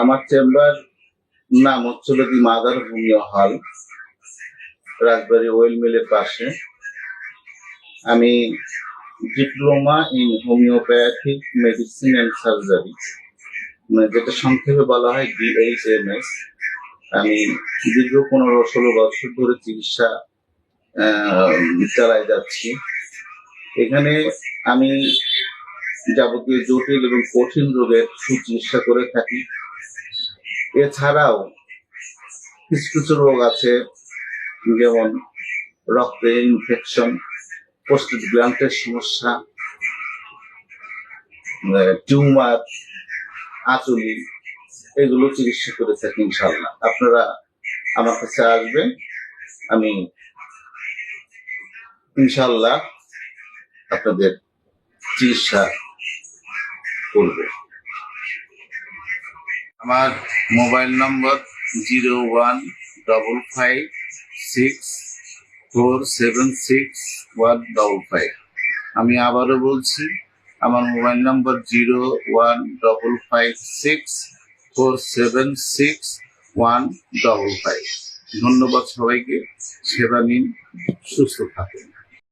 আমার চেম্বার নাম হচ্ছিল দি মাদার হোমিও হল, রাজবাড়ী ওয়েল মিলের পাশে। আমি diploma in homeopathic medicine and surgery, যেটা সংক্ষেপে বলা হয় DHMS। আমি দীর্ঘ 15-16 বছর ধরে চিকিৎসা চালাই যাচ্ছি। এখানে আমি যাবতীয় জটিল এবং কঠিন রোগের সুচিকিৎসা করে থাকি। এছাড়াও কিছু কিছু রোগ আছে, যেমন রক্তে ইনফেকশন, প্রস্টেট গ্ল্যান্ডের সমস্যা, টিউমার, আঁচুলি, এগুলো চিকিৎসা করে থাকি। ইনশাআল্লাহ আপনারা আমার কাছে আসবেন, আমি ইনশাআল্লাহ আপনাদের চিকিৎসা করব। আমার মোবাইল নম্বর 01556476155। আমি আবারও বলছি, আমার মোবাইল নম্বর 01556476155। ধন্যবাদ সবাইকে। সেবা নিন, সুস্থ থাকুন।